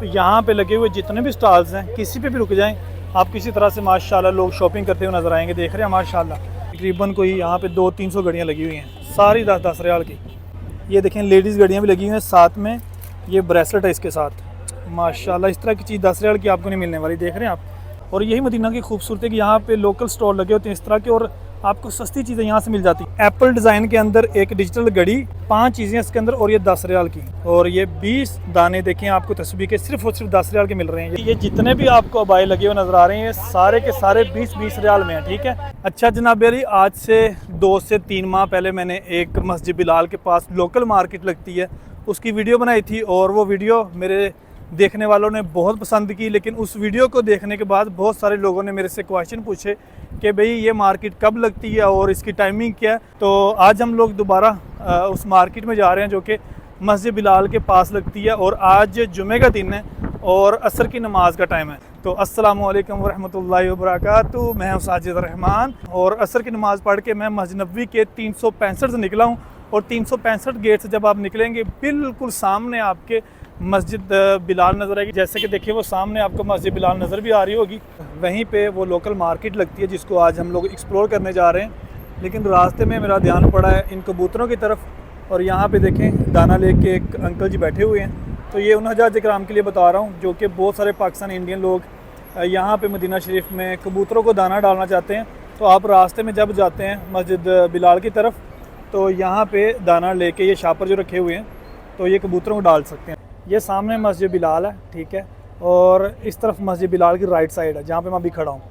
यहाँ पे लगे हुए जितने भी स्टॉल्स हैं किसी पे भी रुक जाएं आप किसी तरह से माशाल्लाह लोग शॉपिंग करते हुए नज़र आएंगे। देख रहे हैं माशाल्लाह तकरीबन कोई यहाँ पे 200-300 गाड़ियाँ लगी हुई हैं, सारी 10-10 रियाल की। ये देखें लेडीज़ गाड़ियाँ भी लगी हुई हैं, साथ में ये ब्रेसलेट है इसके साथ। माशाल्लाह इस तरह की चीज़ 10 रियाल की आपको नहीं मिलने वाली। देख रहे हैं आप। और यही मदीना की खूबसूरती है कि यहाँ पे लोकल स्टॉल लगे होते हैं इस तरह के, और आपको सस्ती चीज़ें यहाँ से मिल जाती है। एप्पल डिज़ाइन के अंदर एक डिजिटल घड़ी, 5 चीज़ें इसके अंदर, और ये 10 रियाल की। और ये 20 दाने देखें आपको तस्बीह के सिर्फ और सिर्फ 10 रियाल के मिल रहे हैं। ये जितने भी आपको अबाए लगे हुए नज़र आ रहे हैं सारे के सारे 20-20 रियाल में हैं। ठीक है। अच्छा जनाब अली, आज से 2 से 3 माह पहले मैंने एक मस्जिद बिलाल के पास लोकल मार्केट लगती है उसकी वीडियो बनाई थी, और वो वीडियो मेरे देखने वालों ने बहुत पसंद की। लेकिन उस वीडियो को देखने के बाद बहुत सारे लोगों ने मेरे से क्वेश्चन पूछे कि भाई ये मार्केट कब लगती है और इसकी टाइमिंग क्या है। तो आज हम लोग दोबारा उस मार्केट में जा रहे हैं जो कि मस्जिद बिलाल के पास लगती है, और आज जुमे का दिन है और असर की नमाज का टाइम है। तो अस्सलामु अलैकुम वरहमतुल्लाहि वबरकातुहू। मैं हूं साजिद रहमान, और असर की नमाज़ पढ़ के मैं मस्जिद नबवी के 365 से निकला हूं। और 365 गेट से जब आप निकलेंगे बिल्कुल सामने आपके मस्जिद बिलाल नज़र आएगी। जैसे कि देखिए वो सामने आपको मस्जिद बिलाल नज़र भी आ रही होगी। वहीं पे वो लोकल मार्केट लगती है जिसको आज हम लोग एक्सप्लोर करने जा रहे हैं। लेकिन रास्ते में मेरा ध्यान पड़ा है इन कबूतरों की तरफ, और यहाँ पे देखें दाना लेके एक अंकल जी बैठे हुए हैं। तो ये उन हजाज इकराम के लिए बता रहा हूँ जो कि बहुत सारे पाकिस्तानी इंडियन लोग यहाँ पे मदीना शरीफ में कबूतरों को दाना डालना चाहते हैं। तो आप रास्ते में जब जाते हैं मस्जिद बिलाल की तरफ तो यहाँ पे दाना लेके ये शापर जो रखे हुए हैं तो ये कबूतरों को डाल सकते हैं। ये सामने मस्जिद बिलाल है, ठीक है, और इस तरफ मस्जिद बिलाल की राइट साइड है जहाँ पे मैं अभी खड़ा हूँ,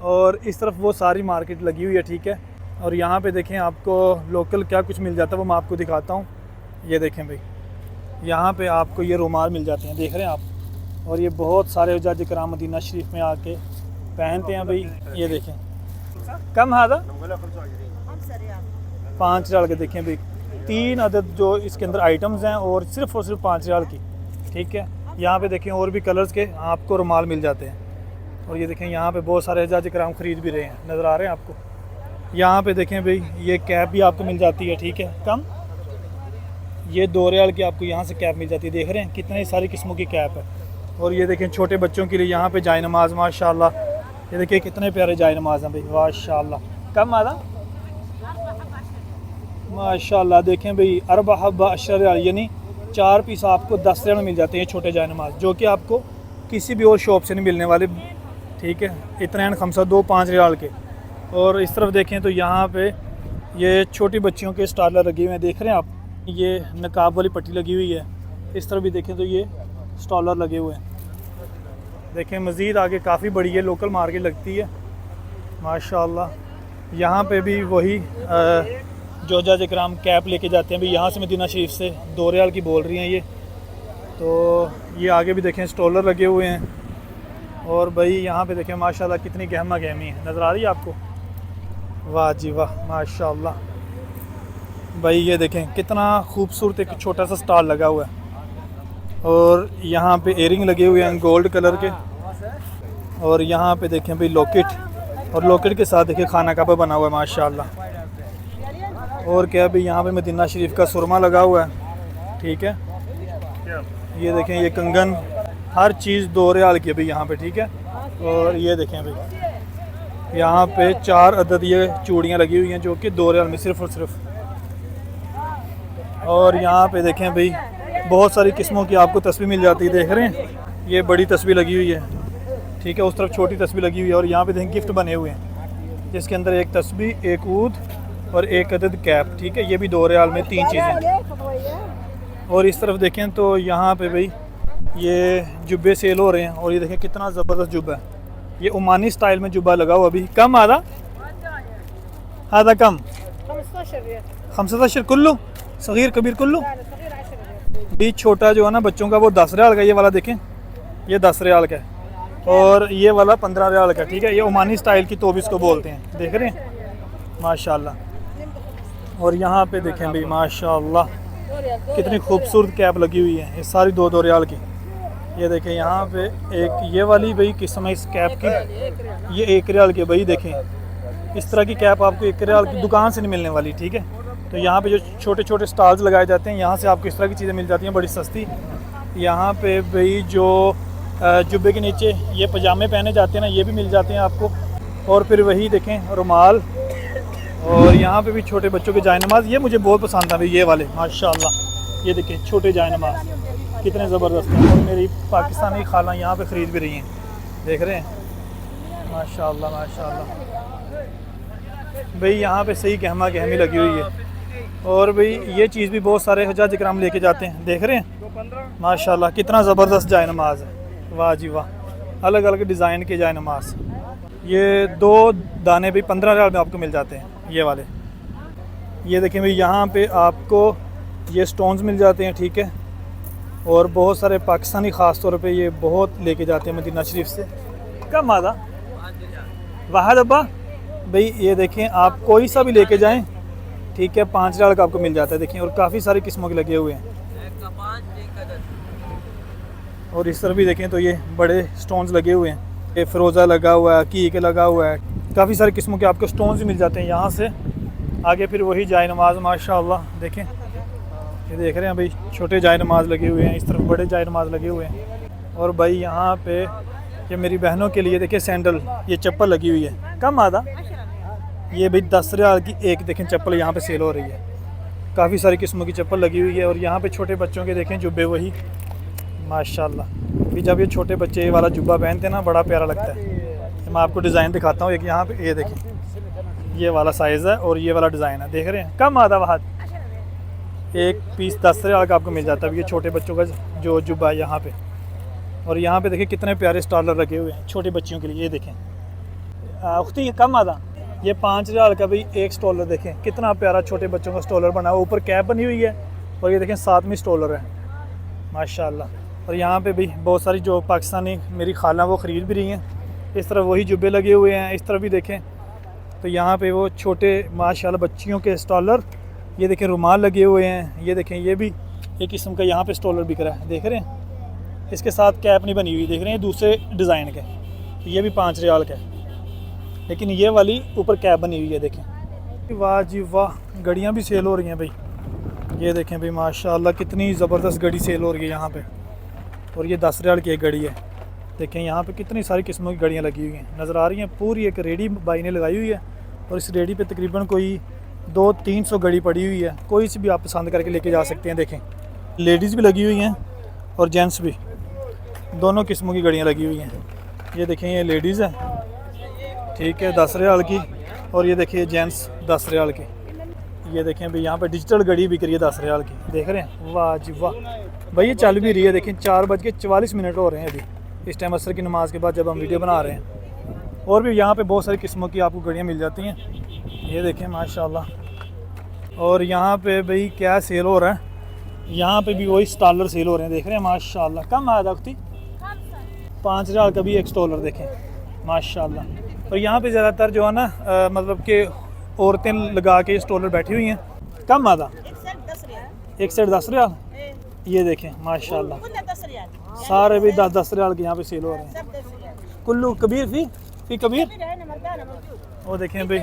और इस तरफ वो सारी मार्केट लगी हुई है। ठीक है। और यहाँ पे देखें आपको लोकल क्या कुछ मिल जाता है वो मैं आपको दिखाता हूँ। ये देखें भाई, यहाँ पे आपको ये रुमाल मिल जाते हैं, देख रहे हैं आप। और ये बहुत सारे हुज्जाज इकराम मदीना शरीफ में आके पहनते हैं भाई। ये देखें कम हादा 5 रियाल के देखें भाई, 3 अदद जो इसके अंदर आइटम्स हैं और सिर्फ 5 रियाल की। ठीक है। यहाँ पे देखें और भी कलर्स के आपको रुमाल मिल जाते हैं। और ये देखें यहाँ पे बहुत सारे हुज्जाज इकराम ख़रीद भी रहे हैं, नज़र आ रहे हैं आपको। यहाँ पे देखें भाई ये कैप भी आपको मिल जाती है। ठीक है। कम ये 2 रियाल की आपको यहाँ से कैप मिल जाती है। देख रहे हैं कितनी सारी किस्मों की कैप है। और ये देखें छोटे बच्चों के लिए यहाँ पे जाए नमाज माशाल्लाह। ये देखिए कितने प्यारे जाए नमाज हैं भाई माशाल्लाह। कम आदा माशाल्लाह। देखें भाई अरबा हब्बा अशर रियाल, यानी 4 पीस आपको 10 रियाल में मिल जाते हैं छोटे जाए नमाज, जो कि आपको किसी भी और शॉप से नहीं मिलने वाले। ठीक है। इतने खमसा 2-5 रियाल के। और इस तरफ देखें तो यहाँ पे ये छोटी बच्चियों के स्टॉलर लगे हुए हैं, देख रहे हैं आप। ये नकाब वाली पट्टी लगी हुई है। इस तरफ भी देखें तो ये स्टॉलर लगे हुए हैं। देखें मज़ीद आगे काफ़ी बड़ी है लोकल मार्केट लगती है माशाल्लाह। यहाँ पे भी वही जो हुज्जाज इकराम कैप लेके जाते हैं भाई, यहाँ से मदीना शरीफ से 2 रियाल की बोल रही हैं ये। तो ये आगे भी देखें स्टॉलर लगे हुए हैं। और भाई यहाँ पे देखें माशाल्लाह कितनी गहमा गहमी है, नज़र आ रही है आपको। वाह जी वाह माशाल्लाह भाई। ये देखें कितना खूबसूरत एक छोटा सा स्टॉल लगा हुआ है। और यहाँ पे एयरिंग लगे हुए हैं गोल्ड कलर के। और यहाँ पे देखें भाई लॉकेट, और लॉकेट के साथ देखिए खाना काबा बना हुआ है माशाल्लाह। और क्या भाई यहाँ पे मदीना शरीफ का सुरमा लगा हुआ है। ठीक है। ये देखें ये कंगन, हर चीज़ 2 रियाल की है भाई यहाँ पे। ठीक है। और ये देखें भाई यहाँ पे 4 अदद ये चूड़ियाँ लगी हुई हैं जो कि 2 रियाल में सिर्फ और सिर्फ। और यहाँ पे देखें भाई बहुत सारी किस्मों की आपको तस्वीर मिल जाती है, देख रहे हैं ये बड़ी तस्वीर लगी हुई है। ठीक है। उस तरफ छोटी तस्वीर लगी हुई है। और यहाँ पे देखें गिफ्ट बने हुए हैं जिसके अंदर एक तस्वीर, एक ऊद और एक अदद कैप। ठीक है। ये भी 2 रियाल में 3 चीज़ें। और इस तरफ देखें तो यहाँ पे भाई ये जुब्बे सेल हो रहे हैं। और ये देखें कितना ज़बरदस्त जुब्बा है, ये ओमानी स्टाइल में जुब्बा लगा हुआ अभी। कम आधा कम 15 कुल्लू सगीर कबीर कुल्लू। बीच छोटा जो है ना बच्चों का वो 10 रियाल का, ये वाला देखें ये 10 रियाल का है। और ये वाला 15 रियाल का। ठीक है। ये ओमानी स्टाइल की तोबीस को बोलते हैं, देख रहे हैं माशाल्लाह। और यहाँ पे देखें भाई माशाल्लाह कितनी खूबसूरत कैप लगी हुई है, ये सारी 2-2 रियाल की। ये देखें यहाँ पे एक ये वाली भाई किस्म है इस कैप की, ये 1 रियाल की भाई। देखें इस तरह की कैप आपको 1 रियाल की दुकान से नहीं मिलने वाली। ठीक है। तो यहाँ पे जो छोटे छोटे स्टॉल्स लगाए जाते हैं यहाँ से आपको इस तरह की चीज़ें मिल जाती हैं बड़ी सस्ती। यहाँ पे भाई जो जुब्बे के नीचे ये पजामे पहने जाते हैं ना, ये भी मिल जाते हैं आपको। और फिर वही देखें रुमाल, और यहाँ पे भी छोटे बच्चों के जायनमाज, ये मुझे बहुत पसंद है ये वाले माशाल्लाह। ये देखें छोटे जायनमाज कितने ज़बरदस्त हैं, और मेरी पाकिस्तानी खाला यहाँ पे ख़रीद भी रही हैं, देख रहे हैं माशाल्लाह माशाल्लाह। भाई यहाँ पे सही गहमा गहमी लगी हुई है। और भाई ये चीज़ भी बहुत सारे हजाज इकराम लेके जाते हैं, देख रहे हैं माशाल्लाह कितना ज़बरदस्त जाय नमाज है, वाह जी वाह, अलग अलग डिज़ाइन के जाय नमाज। ये 2 दाने भी 15 रियाल में आपको मिल जाते हैं ये वाले। ये देखें भाई यहाँ पे आपको ये स्टोन्स मिल जाते हैं, ठीक है। और बहुत सारे पाकिस्तानी ख़ास तौर पे ये बहुत लेके जाते हैं मदीना शरीफ से। कम आधा वाहद अब्बा भाई, ये देखें आप कोई सा भी लेके जाएं, ठीक है, 5 रियाल का आपको मिल जाता है। देखें और काफ़ी सारी किस्मों के लगे हुए हैं। और इस तरफ भी देखें तो ये बड़े स्टोन्स लगे हुए हैं, ये फ़िरोज़ा लगा हुआ है, कीक लगा हुआ है, काफ़ी सारे किस्मों के आपको स्टोन्स भी मिल जाते हैं यहाँ से। आगे फिर वही जाय नमाज माशाअल्लाह, देखें ये देख रहे हैं भाई छोटे जाय नमाज लगे हुए हैं, इस तरफ बड़े जाय नमाज लगे हुए हैं। और भाई यहाँ पे ये मेरी बहनों के लिए देखिए सैंडल, ये चप्पल लगी हुई है। कम आधा ये भाई 10 रियाल की एक देखें चप्पल यहाँ पे सेल हो रही है, काफ़ी सारी किस्मों की चप्पल लगी हुई है। और यहाँ पे छोटे बच्चों के देखें जुब्बे वही माशाल्लाह, भी जब ये छोटे बच्चे ये वाला जुब्बा पहनते हैं ना बड़ा प्यारा लगता है। मैं आपको डिज़ाइन दिखाता हूँ एक, यहाँ पे ये देखें ये वाला साइज़ है और ये वाला डिज़ाइन है, देख रहे हैं। कम आधा वहाँ एक पीस 10 रियाल का आपको मिल जाता है ये छोटे बच्चों का जो जुब्बा है यहाँ पे। और यहाँ पे देखिए कितने प्यारे स्टॉलर रखे हुए हैं छोटे बच्चियों के लिए, ये देखें उख्ती कम आधा ये 5 रियाल का भाई एक स्टॉलर, देखें कितना प्यारा छोटे बच्चों का स्टॉलर बना हुआ, ऊपर कैप बनी हुई है और ये देखें साथ में स्टॉलर है माशाल्लाह। और यहाँ पे भी बहुत सारी जो पाकिस्तानी मेरी खाला वो ख़रीद भी रही हैं। इस तरफ वही जुब्बे लगे हुए हैं, इस तरफ भी देखें तो यहाँ पे वो छोटे माशाल्लाह बच्चियों के स्टॉलर, ये देखें रुमाल लगे हुए हैं। ये देखें ये भी एक किस्म का यहाँ पे स्टॉलर बिक रहा है, देख रहे हैं। इसके साथ कैप नहीं बनी हुई, देख रहे हैं दूसरे डिज़ाइन के, ये भी 5 रियाल का है, लेकिन ये वाली ऊपर कैप बनी हुई है, देखें। वाह जी वाह, घड़ियाँ भी सेल हो रही हैं भाई, ये देखें भाई माशाल्लाह कितनी ज़बरदस्त घड़ी सेल हो रही है यहाँ पे। और ये 10 रियाल की एक घड़ी है, देखें यहाँ पे कितनी सारी किस्मों की घड़ियाँ लगी हुई हैं नज़र आ रही हैं। पूरी एक रेडी भाई ने लगाई हुई है और इस रेडी पे तकरीबन कोई 200-300 घड़ी पड़ी हुई है, कोई सी भी आप पसंद करके लेके जा सकते हैं। देखें लेडीज़ भी लगी हुई हैं और जेंट्स भी, दोनों किस्मों की घड़ियाँ लगी हुई हैं। ये देखें ये लेडीज़ है, ठीक है, 10 रियाल की। और ये देखिए जेंट्स 10 रियाल की। ये देखें भाई यहाँ पे डिजिटल घड़ी बिक रही है 10 रियाल की, देख रहे हैं। वाह जी वाह भाई, ये चल भी रही है, देखें 4:44 हो रहे हैं अभी इस टाइम असर की नमाज़ के बाद जब हम वीडियो बना रहे हैं। और भी यहाँ पे बहुत सारी किस्मों की आपको घड़ियाँ मिल जाती हैं, ये देखें माशाल्लाह। और यहाँ पे भाई क्या सेल हो रहा है, यहाँ पे भी वही स्टॉलर सेल हो रहे हैं, देख रहे हैं माशाल्लाह। कम आया था 5 रियाल का भी एक स्टॉलर, देखें माशाल्लाह। और यहाँ पे ज़्यादातर जो है ना मतलब कि औरतें लगा के स्टॉलर बैठी हुई हैं। कम आधा एक सेट 10 रियाल, ये देखें माशाल्लाह सारे भी 10-10 रियाल के यहाँ पे सेल हो रहे हैं। कुल्लू कबीर फी कबीर। वो देखें भाई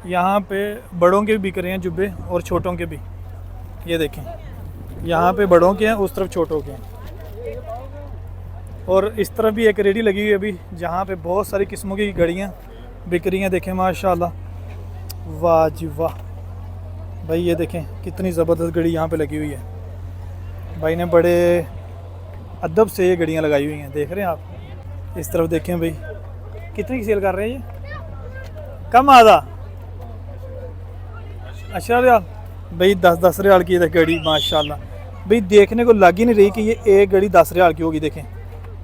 यहाँ पे बड़ों के भी बिक रहे हैं जुब्बे और छोटों के भी, ये देखें यहाँ पे बड़ों के हैं, उस तरफ छोटों के हैं। और इस तरफ भी एक रेडी लगी हुई है अभी जहाँ पे बहुत सारी किस्मों की घड़ियाँ बिक रही हैं, देखें माशाल्लाह। वाह जी वाह भाई, ये देखें कितनी ज़बरदस्त घड़ी यहाँ पे लगी हुई है। भाई ने बड़े अदब से ये घड़ियाँ लगाई हुई हैं, देख रहे हैं आप। इस तरफ देखें भाई कितनी की सेल कर रहे हैं ये। कम आधा 10 रियाल भाई, 10-10 रियाल की घड़ी माशाल्लाह। भाई देखने को लग ही नहीं रही कि ये एक घड़ी 10 रियाल की होगी। देखें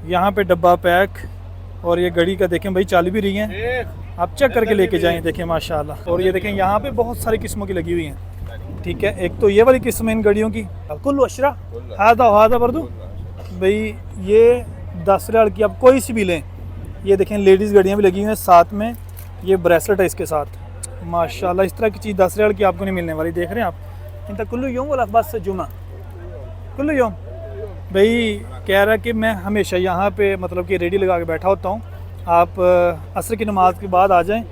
यहाँ पे डब्बा पैक, और ये घड़ी का देखें भाई चल भी रही हैं, आप चेक करके लेके जाएं, देखें माशाल्लाह। और ये देखें यहाँ पे बहुत सारी किस्मों की लगी हुई हैं, ठीक है। एक तो ये वाली किस्म है इन घड़ियों की, कुल्लू अशरा हादा बर्दू भाई, ये 10 रियाल की आप कोई सी भी लें। ये देखें लेडीज़ घड़ियाँ भी लगी हुई हैं, साथ में ये ब्रेसलेट है इसके साथ माशाल्लाह। इस तरह की चीज़ 10 रियाल की आपको नहीं मिलने वाली, देख रहे हैं आप। इनका कुल्लू यूँ बोला बस जुमा कुल्लू यूँ भाई कह रहा है कि मैं हमेशा यहाँ पे मतलब कि रेडी लगा के बैठा होता हूँ, आप असर की नमाज के बाद आ जाएं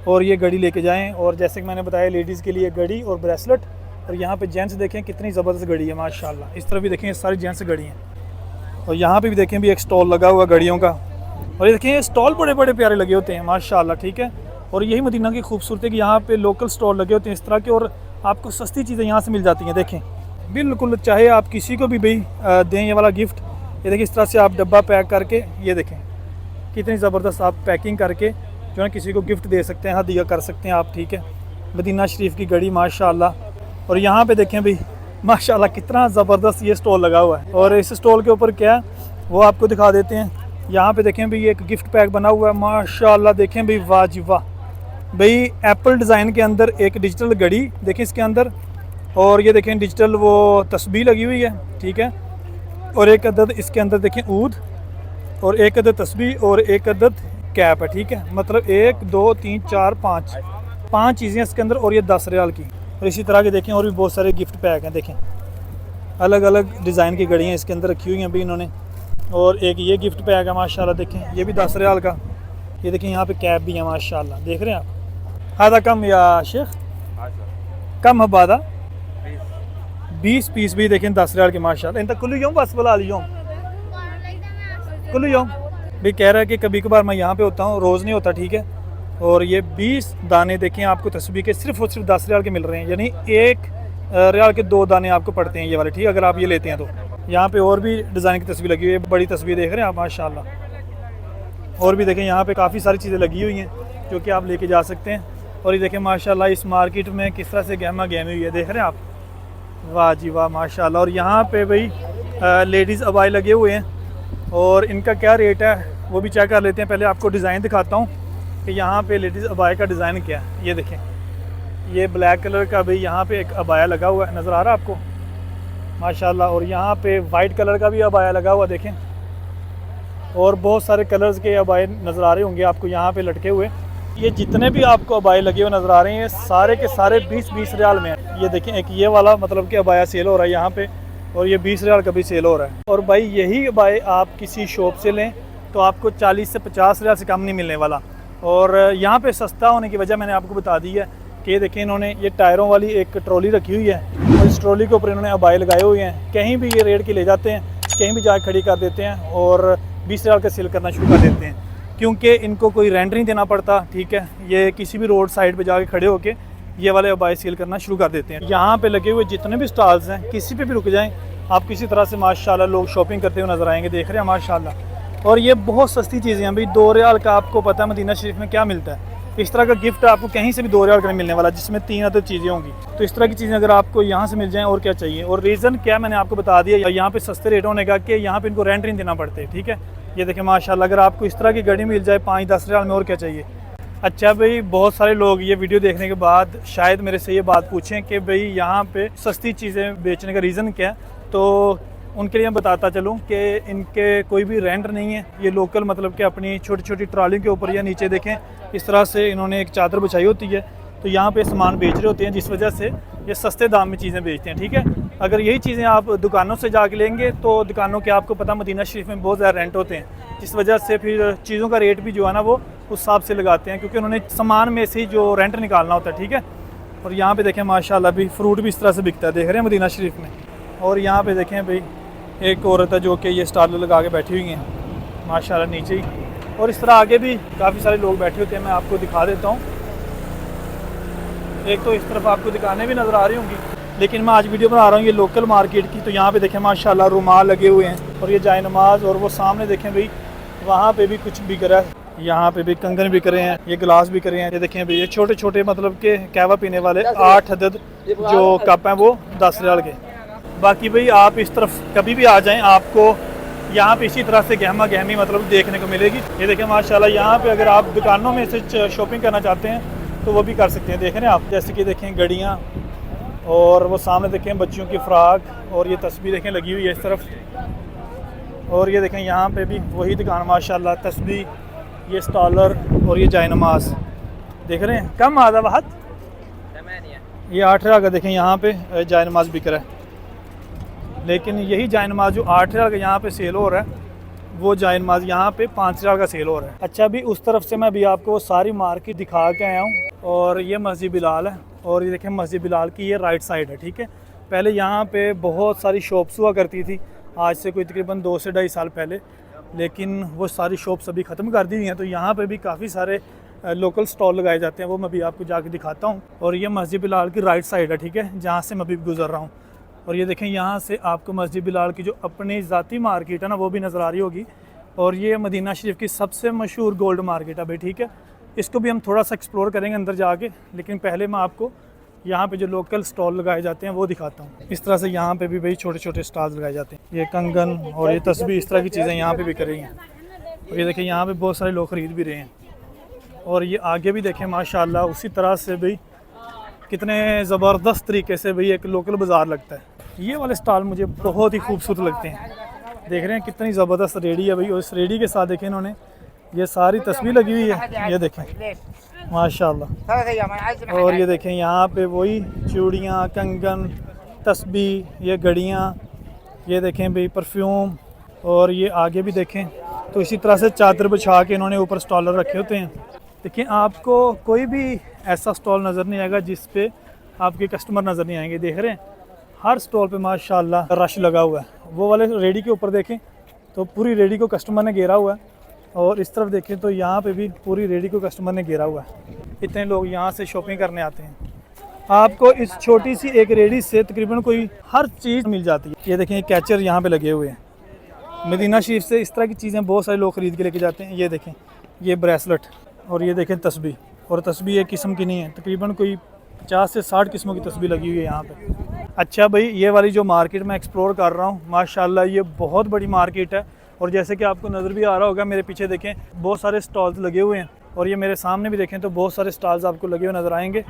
और ये घड़ी लेके जाएं। और जैसे कि मैंने बताया लेडीज़ के लिए घड़ी और ब्रेसलेट। और यहाँ पे जेंट्स देखें कितनी ज़बरदस्त घड़ी है माशाल्लाह। इस तरह भी देखें सारी जेंट्स घड़ी हैं, और यहाँ पे भी देखें भी एक स्टॉल लगा हुआ घड़ियों का। और ये देखें स्टॉल बड़े बड़े प्यारे लगे होते हैं माशाल्लाह, ठीक है। और यही मदीना की खूबसूरती है कि यहाँ पे लोकल स्टॉल लगे होते हैं इस तरह के, और आपको सस्ती चीज़ें यहाँ से मिल जाती हैं। देखें बिल्कुल, चाहे आप किसी को भी भाई दें ये वाला गिफ्ट, ये देखिए इस तरह से आप डब्बा पैक करके, ये देखें कितनी ज़बरदस्त आप पैकिंग करके जो है किसी को गिफ्ट दे सकते हैं, हदिया कर सकते हैं आप, ठीक है। मदीना शरीफ की घड़ी माशाल्लाह। और यहाँ पे देखें भाई माशाल्लाह कितना ज़बरदस्त ये स्टॉल लगा हुआ है। और इस स्टॉल के ऊपर क्या है वो आपको दिखा देते हैं। यहाँ पे देखें भाई एक गिफ्ट पैक बना हुआ है माशाल्लाह। देखें भाई वाह जी वाह भाई, एप्पल डिज़ाइन के अंदर एक डिजिटल घड़ी देखें इसके अंदर, और ये देखें डिजिटल वो तस्बीह लगी हुई है, ठीक है। और एक अदद इसके अंदर देखें ऊद, और एक अदद तस्बीह, और एक अदद कैप है, ठीक है। मतलब 1 2 3 4 5 चीज़ें इसके अंदर, और ये 10 रियाल की। और इसी तरह के देखें और भी बहुत सारे गिफ्ट पैक हैं। देखें अलग अलग डिज़ाइन की घड़ियाँ इसके अंदर रखी हुई हैं अभी इन्होंने। और एक ये गिफ्ट पैक है माशाल्लाह, देखें ये भी 10 रियाल का। ये देखें यहाँ पे कैप भी है माशाल्लाह, देख रहे हैं आप। आधा कम या शेख कम हबादा 20 पीस भी देखें 10 रियाल के माशाल्लाह। इन तक कुल्लू यूँ बस बुला लियो कुल्लू यूँ भी कह रहा है कि कभी कभार मैं यहाँ पे होता हूँ, रोज़ नहीं होता, ठीक है। और ये 20 दाने देखें आपको तस्बीह के सिर्फ और सिर्फ 10 रियाल के मिल रहे हैं, यानी 1 रियाल के 2 दाने आपको पड़ते हैं ये वाले, ठीक है, अगर आप ये लेते हैं तो। यहाँ पे और भी डिज़ाइन की तस्वीर लगी हुई है, बड़ी तस्वीर देख रहे हैं आप माशाल्लाह। और भी देखें यहाँ पे काफ़ी सारी चीज़ें लगी हुई हैं जो कि आप लेके जा सकते हैं। और ये देखें माशाल्लाह इस मार्केट में किस तरह से गहमा गहमी हुई है, देख रहे हैं आप, वाह जी वाह माशाल्लाह। और यहाँ पे भाई लेडीज़ अबाई लगे हुए हैं, और इनका क्या रेट है वो भी चेक कर लेते हैं। पहले आपको डिज़ाइन दिखाता हूँ कि यहाँ पे लेडीज़ अबाई का डिज़ाइन क्या है। ये देखें ये ब्लैक कलर का भाई यहाँ पे एक अबाया लगा हुआ है, नज़र आ रहा है आपको माशाल्लाह। और यहाँ पे वाइट कलर का भी अबाया लगा हुआ देखें, और बहुत सारे कलर्स के अबाए नज़र आ रहे होंगे आपको यहाँ पे लटके हुए। ये जितने भी आपको अबाए लगे हुए नज़र आ रहे हैं सारे के सारे 20-20 रियाल में हैं। ये देखें एक ये वाला मतलब कि अबाया सेल हो रहा है यहाँ पे, और ये 20 रियाल का भी सेल हो रहा है। और भाई यही अबाए आप किसी शॉप से लें तो आपको 40 से 50 रियाल से कम नहीं मिलने वाला। और यहाँ पे सस्ता होने की वजह मैंने आपको बता दी है कि ये देखें इन्होंने ये टायरों वाली एक ट्रॉली रखी हुई है, और इस ट्रॉली के ऊपर इन्होंने अबाए लगाए हुए हैं। कहीं भी ये रेट के ले जाते हैं, कहीं भी जाकर खड़ी कर देते हैं, और 20 रियाल का सेल करना शुरू कर देते हैं, क्योंकि इनको कोई रेंट नहीं देना पड़ता, ठीक है। ये किसी भी रोड साइड पे जाके खड़े होके ये वाले अबाए सेल करना शुरू कर देते हैं। यहाँ पे लगे हुए जितने भी स्टॉल्स हैं किसी पे भी रुक जाएं आप, किसी तरह से माशाल्लाह लोग शॉपिंग करते हुए नज़र आएंगे, देख रहे हैं माशाल्लाह। और ये बहुत सस्ती चीज़ें हैं भाई, 2 रियाल का आपको पता है मदीना शरीफ में क्या मिलता है। इस तरह का गिफ्ट आपको कहीं से भी 2 रियाल का नहीं मिलने वाला, जिसमें 3 अदद चीज़ें होंगी। तो इस तरह की चीज़ें अगर आपको यहाँ से मिल जाएं और क्या चाहिए। और रीज़न क्या मैंने आपको बता दिया, यहाँ पे सस्ते रेट होने का कि यहाँ पे इनको रेंट नहीं देना पड़ते, ठीक है। ये देखें माशाल्लाह अगर आपको इस तरह की घड़ी मिल जाए 5-10 रियाल में, और क्या चाहिए। अच्छा भाई बहुत सारे लोग ये वीडियो देखने के बाद शायद मेरे से ये बात पूछें कि भाई यहाँ पे सस्ती चीज़ें बेचने का रीज़न क्या है, तो उनके लिए मैं बताता चलूँ कि इनके कोई भी रेंट नहीं है। ये लोकल मतलब कि अपनी छोटी छोटी ट्रालियों के ऊपर या नीचे देखें इस तरह से इन्होंने एक चादर बिछाई होती है, तो यहाँ पे सामान बेच रहे होते हैं, जिस वजह से ये सस्ते दाम में चीज़ें बेचते हैं, ठीक है। अगर यही चीज़ें आप दुकानों से जाके लेंगे तो दुकानों के आपको पता मदीना शरीफ में बहुत ज़्यादा रेंट होते हैं, जिस वजह से फिर चीज़ों का रेट भी जो है ना वो उस हिसाब से लगाते हैं, क्योंकि उन्होंने सामान में से ही जो रेंट निकालना होता है, ठीक है। और यहाँ पे देखें माशाल्लाह भी फ्रूट भी इस तरह से बिकता है, देख रहे हैं मदीना शरीफ में। और यहाँ पे देखें भाई एक औरत है जो कि ये स्टॉल लगा के बैठी हुई हैं माशाल्लाह नीचे ही, और इस तरह आगे भी काफ़ी सारे लोग बैठे होते हैं। मैं आपको दिखा देता हूँ, एक तो इस तरफ आपको दुकानें भी नज़र आ रही होंगी, लेकिन मैं आज वीडियो बना रहा हूँ ये लोकल मार्केट की। तो यहाँ पे देखें माशाल्लाह रुमाल लगे हुए हैं, और ये जाए नमाज, और वो सामने देखें भाई वहाँ पे भी कुछ बिक रहा है, यहाँ पे भी कंगन बिक रहे हैं, ये गिलास बिक रहे हैं। ये देखें भाई ये छोटे छोटे मतलब के कहवा पीने वाले 8 अदद जो कप हैं वो 10 रियाल के। बाकी भाई आप इस तरफ कभी भी आ जाएं आपको यहाँ पे इसी तरह से गहमा गहमी मतलब देखने को मिलेगी। ये देखें माशाल्लाह यहाँ पे अगर आप दुकानों में से शॉपिंग करना चाहते हैं तो वो भी कर सकते हैं, देख रहे हैं आप। जैसे कि देखें घड़ियाँ, और वो सामने देखें बच्चियों की फ़्राक, और ये तस्बीह देखें लगी हुई है इस तरफ। और ये देखें यहाँ पे भी वही दुकान माशाल्लाह, तस्बीह, ये स्टॉलर, और ये जाए नमाज देख रहे हैं। कम आधा वहत ये 8 रियाल का देखें यहाँ पे जाए नमाज बिक रहा है, लेकिन यही जाए नमाज जो 8 रियाल का यहाँ पे सेल हो रहा है वो जाए नमाज यहाँ पे 5 रियाल का सेल हो रहा है। अच्छा अभी उस तरफ से मैं अभी आपको सारी मार्केट दिखा के आया हूँ, और ये मस्जिद बिलाल है, और ये देखें मस्जिद बिलाल की ये राइट साइड है, ठीक है। पहले यहाँ पे बहुत सारी शॉप्स हुआ करती थी, आज से कोई तकरीबन 2 से 2.5 साल पहले, लेकिन वो सारी शॉप्स अभी ख़त्म कर दी हुई हैं। तो यहाँ पे भी काफ़ी सारे लोकल स्टॉल लगाए जाते हैं, वो मैं अभी आपको जाके दिखाता हूँ। और ये मस्जिद बिलाल की राइट साइड है, ठीक है, जहाँ से मैं अभी गुजर रहा हूँ। और ये देखें, यहाँ से आपको मस्जिद बिलाल की जो अपनी ज़ाती मार्केट है ना, वो भी नज़र आ रही होगी। और ये मदीना शरीफ की सबसे मशहूर गोल्ड मार्केट है भाई, ठीक है। इसको भी हम थोड़ा सा एक्सप्लोर करेंगे अंदर जाके, लेकिन पहले मैं आपको यहाँ पे जो लोकल स्टॉल लगाए जाते हैं वो दिखाता हूँ। इस तरह से यहाँ पे भी भाई छोटे छोटे स्टॉल्स लगाए जाते हैं। ये कंगन और ये तस्बीह, इस तरह की चीज़ें यहाँ पे बिक रही हैं। और ये देखें, यहाँ पे बहुत सारे लोग ख़रीद भी रहे हैं। और ये आगे भी देखें माशाल्लाह, उसी तरह से भाई कितने ज़बरदस्त तरीके से भाई एक लोकल बाज़ार लगता है। ये वाले स्टॉल मुझे बहुत ही खूबसूरत लगते हैं। देख रहे हैं कितनी ज़बरदस्त रेडी है भाई, और इस रेडी के साथ देखें इन्होंने ये सारी तस्वीर लगी हुई है, ये देखें माशाल्लाह। और ये देखें यहाँ पे वही चूड़ियाँ, कंगन, तस्बीह, ये घड़ियाँ, ये देखें भाई परफ्यूम। और ये आगे भी देखें तो इसी तरह से चादर बिछा के इन्होंने ऊपर स्टॉलर रखे होते हैं। देखिए, आपको कोई भी ऐसा स्टॉल नज़र नहीं आएगा जिस पे आपके कस्टमर नज़र नहीं आएंगे। देख रहे हैं हर स्टॉल पे माशाल्लाह रश लगा हुआ है। वो वाले रेडी के ऊपर देखें तो पूरी रेडी को कस्टमर ने घेरा हुआ है, और इस तरफ देखें तो यहाँ पे भी पूरी रेडी को कस्टमर ने घेरा हुआ है। इतने लोग यहाँ से शॉपिंग करने आते हैं। आपको इस छोटी सी एक रेडी से तकरीबन कोई हर चीज़ मिल जाती है। ये देखें कैचर यहाँ पे लगे हुए हैं। मदीना शरीफ से इस तरह की चीज़ें बहुत सारे लोग ख़रीद के लेके जाते हैं। ये देखें, ये ब्रेसलेट, और ये देखें तस्बीह। और तस्बीह एक किस्म की नहीं है, तकरीबन कोई 50 से 60 किस्मों की तस्बीह लगी हुई है यहाँ पे। अच्छा भाई, ये वाली जो मार्केट मैं एक्सप्लोर कर रहा हूँ माशाल्लाह, ये बहुत बड़ी मार्केट है। और जैसे कि आपको नज़र भी आ रहा होगा, मेरे पीछे देखें बहुत सारे स्टॉल्स लगे हुए हैं, और ये मेरे सामने भी देखें तो बहुत सारे स्टॉल्स आपको लगे हुए नज़र आएंगे।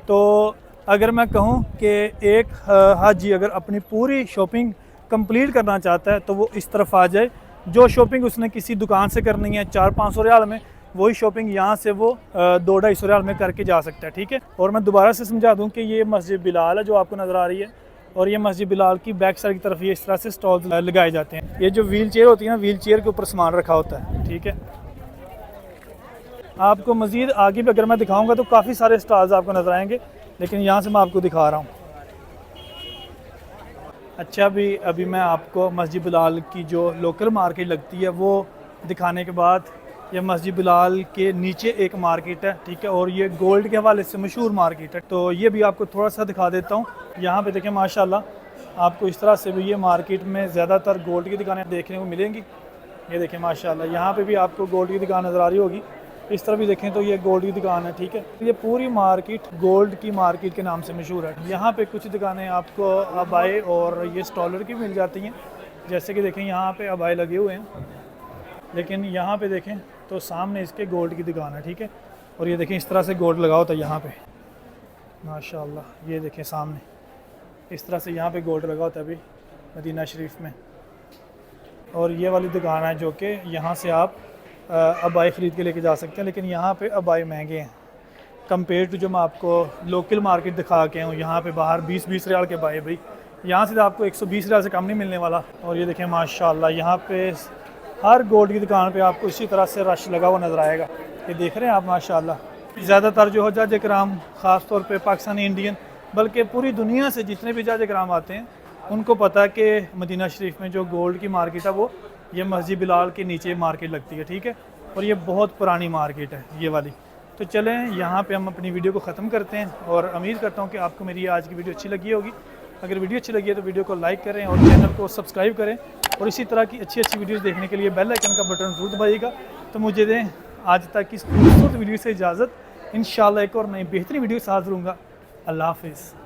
तो अगर मैं कहूँ कि एक हाजी अगर अपनी पूरी शॉपिंग कंप्लीट करना चाहता है तो वो इस तरफ आ जाए। जो शॉपिंग उसने किसी दुकान से करनी है 400-500 रियाल में, वही शॉपिंग यहाँ से वो 200-250 रियाल में करके जा सकता है, ठीक है। और मैं दोबारा से समझा दूँ कि ये मस्जिद बिलाल है जो आपको नज़र आ रही है, और ये मस्जिद बिलाल की बैक साइड की तरफ ये इस तरह से स्टॉल्स लगाए जाते हैं। ये जो व्हील चेयर होती है ना, व्हील चेयर के ऊपर सामान रखा होता है, ठीक है। आपको मज़ीद आगे भी अगर मैं दिखाऊंगा तो काफ़ी सारे स्टॉल्स आपको नज़र आएंगे, लेकिन यहाँ से मैं आपको दिखा रहा हूँ। अच्छा भी, अभी मैं आपको मस्जिद बिलाल की जो लोकल मार्केट लगती है वो दिखाने के बाद, ये मस्जिद बिलाल के नीचे एक मार्केट है, ठीक है, और ये गोल्ड के हवाले से मशहूर मार्केट है। तो ये भी आपको थोड़ा सा दिखा देता हूँ। यहाँ पे देखें माशाल्लाह आपको इस तरह से भी ये मार्केट में ज़्यादातर गोल्ड की दुकानें देखने को मिलेंगी। ये देखें माशाल्लाह, यहाँ पे भी आपको गोल्ड की दुकान नज़र आ रही होगी। इस तरह भी देखें तो ये गोल्ड की दुकान है, ठीक है। ये पूरी मार्केट गोल्ड की मार्केट के नाम से मशहूर है। यहाँ पे कुछ दुकानें आपको अबाए और ये स्टॉलर की मिल जाती हैं, जैसे कि देखें यहाँ पे अबाए लगे हुए हैं, लेकिन यहाँ पे देखें तो सामने इसके गोल्ड की दुकान है, ठीक है। और ये देखें इस तरह से गोल्ड लगा होता है यहाँ पे माशाल्लाह। ये देखें सामने इस तरह से यहाँ पे गोल्ड लगा होता है अभी मदीना शरीफ में। और ये वाली दुकान है जो कि यहाँ से आप अबाई ख़रीद के लेके जा सकते हैं, लेकिन यहाँ पे अबाई महंगे हैं कंपेयर टू जो मैं आपको लोकल मार्केट दिखा के हूँ। यहाँ पे बाहर 20-20 रियाल के अबाई भाई, यहाँ से तो आपको 120 रियाल से कम नहीं मिलने वाला। और ये देखें माशाल्लाह, यहाँ पे हर गोल्ड की दुकान पे आपको इसी तरह से रश लगा हुआ नज़र आएगा। ये देख रहे हैं आप माशाल्लाह। ज़्यादातर जो जज इकराम ख़ास तौर पे पाकिस्तानी, इंडियन, बल्कि पूरी दुनिया से जितने भी जज इकराम आते हैं उनको पता है कि मदीना शरीफ में जो गोल्ड की मार्केट है वो ये मस्जिद बिलाल के नीचे मार्केट लगती है, ठीक है। और ये बहुत पुरानी मार्केट है ये वाली। तो चलें यहाँ पे हम अपनी वीडियो को ख़त्म करते हैं, और उम्मीद करता हूँ कि आपको मेरी आज की वीडियो अच्छी लगी होगी। अगर वीडियो अच्छी लगी है तो वीडियो को लाइक करें और चैनल को सब्सक्राइब करें, और इसी तरह की अच्छी वीडियोस देखने के लिए बेल आइकन का बटन ज़रूर दबाइएगा। तो मुझे दें आज तक की खूबसूरत वीडियो से इजाज़त। इंशाल्लाह एक और नई बेहतरीन वीडियो के साथ रहूँगा। अल्लाह हाफ़िज़।